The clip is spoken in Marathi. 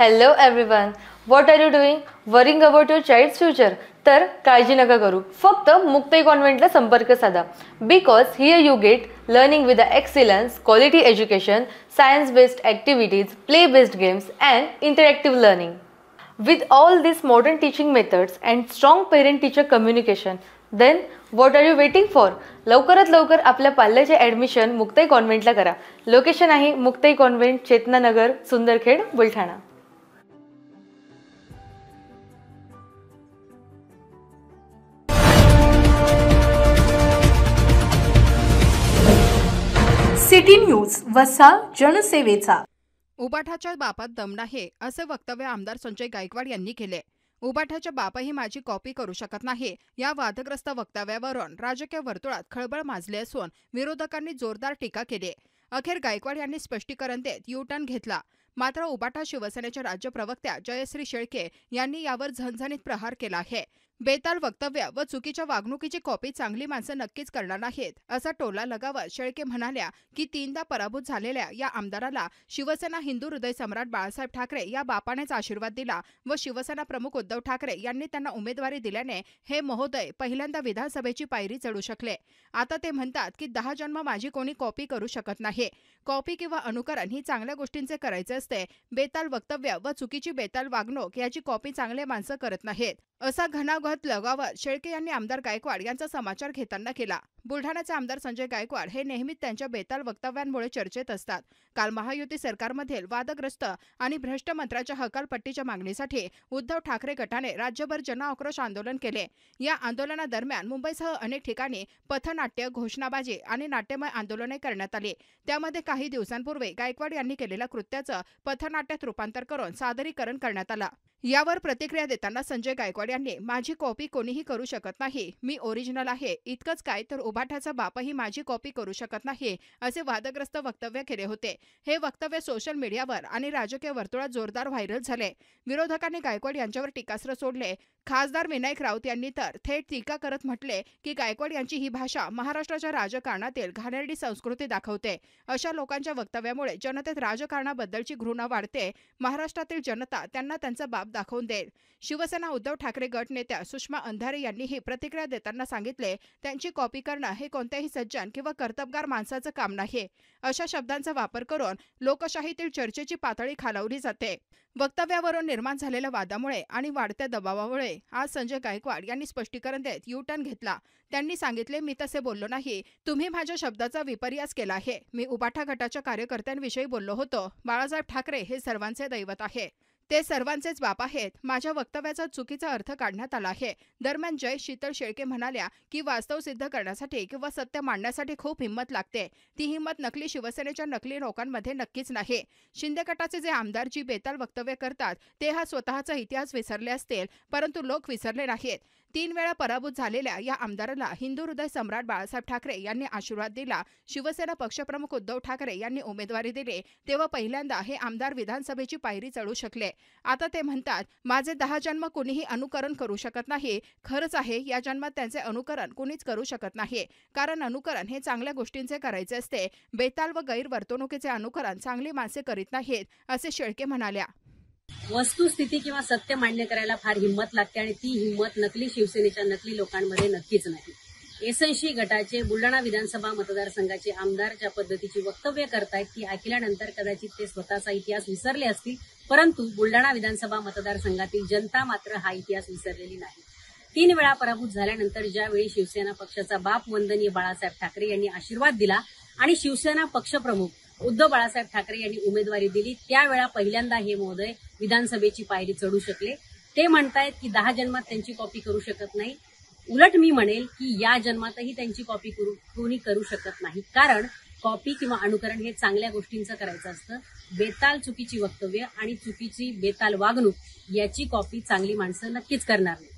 Hello everyone. What are you doing? Worrying about your child's future? तर काळजी नका करू. फक्त मुक्ताई कॉन्व्हेंटला संपर्क साधा. Because here you get learning with the excellence, quality education, science-based activities, play-based games and interactive learning. With all these modern teaching methods and strong parent-teacher communication, then what are you waiting for? लवकरात लवकर आपल्या पाल्याचे ॲडमिशन मुक्ताई कॉन्व्हेंटला करा. लोकेशन आहे Muktai convent, Chetananagar, Sundarkhed, Buldhana. City news वसा जनसेवेचा. उबाठाच्या बापात दम नाही असे वक्तव्य आमदार संजय गायकवाड यांनी केले. उबाठाच्या बापाही माझी कॉपी करू शकत नाही या वादग्रस्त वक्तव्यावरून राजकीय वर्तुळात खळबळ माजली असून विरोधकांनी जोरदार टीका केली. अखेर गायकवाड यांनी स्पष्टीकरण देत यू टर्न घेतला. मात्र उबाठा शिवसेनेच्या राज्य प्रवक्त्या जयश्री शेळके यांनी यावर झणझणीत प्रहार केला आहे. बेताल वक्तव्य व चुकीच्या वागणुकीची कॉपी चांगली माणसं नक्कीच करणार नाहीत असा टोला लगावत शेळके म्हणाल्या की तीनदा पराभूत झालेल्या या आमदाराला शिवसेना हिंदू हृदय सम्राट बाळासाहेब ठाकरे या बापानेच आशीर्वाद दिला व शिवसेना प्रमुख उद्धव ठाकरे यांनी त्यांना उमेदवारी दिल्याने हे महोदय पहिल्यांदा विधानसभेची पायरी चढू शकले. आता ते म्हणतात की 10 जन्म माझी कोणी कॉपी करू शकत नाही. कॉपी किंवा अनुकरण ही चांगल्या गोष्टींचे करायचे असते. बेताल वक्तव्य व चुकीची बेताल वागणूक याची कॉपी चांगले माणसं करत नाहीत असा घणाघात लगावत शेळके यांनी आमदार गायकवाड यांचा समाचार घेताना केला. बुलढाण्याचे आमदार संजय गायकवाड हे नेहमीच त्यांच्या बेताल वक्तव्यांमुळे चर्चेत असतात. काल महायुती सरकारमधील वादग्रस्त आणि भ्रष्ट मंत्र्याच्या हकालपट्टीच्या मागणीसाठी उद्धव ठाकरे गटाने राज्यभर जनआक्रोश आंदोलन केले. या आंदोलनादरम्यान मुंबईसह अनेक ठिकाणी पथनाट्य, घोषणाबाजी आणि नाट्यमय आंदोलने करण्यात आली. त्यामध्ये काही दिवसांपूर्वी गायकवाड यांनी केलेल्या कृत्याचं पथनाट्यात रूपांतर करून सादरीकरण करण्यात आलं. यावर प्रतिक्रिया देताना संजय गायकवाड यांनी माझी कॉपी कोणीही करू शकत नाही, मी ओरिजिनल आहे. इतकंच काय तर उबाठाचा बापही माझी कॉपी करू शकत नाही असे वादग्रस्त वक्तव्य केले होते. हे वक्तव्य सोशल मीडियावर आणि राजकीय वर्तुळात जोरदार व्हायरल झाले. विरोधकांनी गायकवाड यांच्यावर टीकास्त्र सोडले. खासदार विनायक राऊत यांनी तर थेट टीका करत म्हटले की गायकवाड यांची ही भाषा महाराष्ट्राच्या राजकारणातील घाणेरडी संस्कृती दाखवते. अशा लोकांच्या वक्तव्यामुळे जनतेत राजकारणाबद्दलची घृणा वाढते. महाराष्ट्रातील जनता त्यांना त्यांचा बाप दाखवून देईल. शिवसेना उद्धव ठाकरे गट नेत्या सुषमा अंधारे यांनीही प्रतिक्रिया देताना सांगितले त्यांची कॉपी करणं हे कोणत्याही सज्जन किंवा कर्तबगार माणसाचं काम नाही. अशा शब्दांचा वापर करून लोकशाहीतील चर्चेची पातळी खालावली जाते. वक्तव्यावरून निर्माण झालेल्या वादामुळे आणि वाढत्या दबावामुळे आज संजय गायकवाड यांनी स्पष्टीकरण देत यू टर्न घेतला. त्यांनी सांगितले मी तसे बोललो नाही. तुम्ही माझ्या शब्दाचा विपर्यास केला आहे. मी उबाठा गटाच्या कार्यकर्त्यांविषयी बोललो होतो. बाळासाहेब ठाकरे हे सर्वांचे दैवत आहे. ते सर्वांचेच बाप आहेत. माझ्या वक्तव्याचा चुकीचा अर्थ काढण्यात आला आहे. दरम्यान जय शीतल शेळके म्हणाल्या की वास्तव सिद्ध करण्यासाठी किंवा सत्य मांडण्यासाठी खूप हिंमत लागते. ती हिंमत नकली शिवसेनेच्या नकली लोकांमध्ये नक्कीच नाही. शिंदे गटाचे जे आमदार जी बेताल वक्तव्य करतात ते हा स्वतःचा इतिहास विसरले असतील, परंतु लोक विसरले नाहीत. 3 वेळा पराभूत झालेल्या या आमदाराला हिंदू हृदय सम्राट बाळासाहेब ठाकरे यांनी आशीर्वाद दिला. शिवसेना पक्षप्रमुख उद्धव ठाकरे यांनी उमेदवारी दिली तेव्हा पहिल्यांदा हे आमदार विधानसभेची पायरी चढू शकले. आता ते म्हणतात माझे 10 जन्म कुणीही अनुकरण करू शकत नाही. खरंच आहे या जन्मात त्यांचे अनुकरण कुणीच करू शकत नाही. कारण अनुकरण हे चांगल्या गोष्टींचे करायचे असते. बेताल व गैरवर्तणुकीचे अनुकरण चांगली माणसे करीत नाहीत असे शेळके म्हणाल्या. वस्तुस्थिती किंवा सत्य मान्य करायला फार हिंमत लागते आणि ती हिंमत नकली शिवसेनेच्या नकली लोकांमध्ये नक्कीच नाही. एसएनसी गटाचे बुलढाणा विधानसभा मतदारसंघाचे आमदार ज्या पद्धतीची वक्तव्य करतायत ती ऐकल्यानंतर कदाचित ते स्वतःचा इतिहास विसरले असतील, परंतु बुलढाणा विधानसभा मतदारसंघातील जनता मात्र हा इतिहास विसरलेली नाही. 3 वेळा पराभूत झाल्यानंतर ज्यावेळी शिवसेना पक्षाचा बाप वंदनीय बाळासाहेब ठाकरे यांनी आशीर्वाद दिला आणि शिवसेना पक्षप्रमुख उद्धव बाळासाहेब ठाकरे यांनी उमेदवारी दिली त्यावेळा पहिल्यांदा हे महोदय विधानसभेची पायरी चढू शकले. ते म्हणतायत की 10 जन्मात त्यांची कॉपी करू शकत नाही. उलट मी म्हणेल की या जन्मातही त्यांची कॉपी कोणी करू शकत नाही. कारण कॉपी किंवा अनुकरण हे चांगल्या गोष्टींचं करायचं असतं. बेताल चुकीची वक्तव्य आणि चुकीची बेताल वागणूक याची कॉपी चांगली माणसं नक्कीच करणार नाही.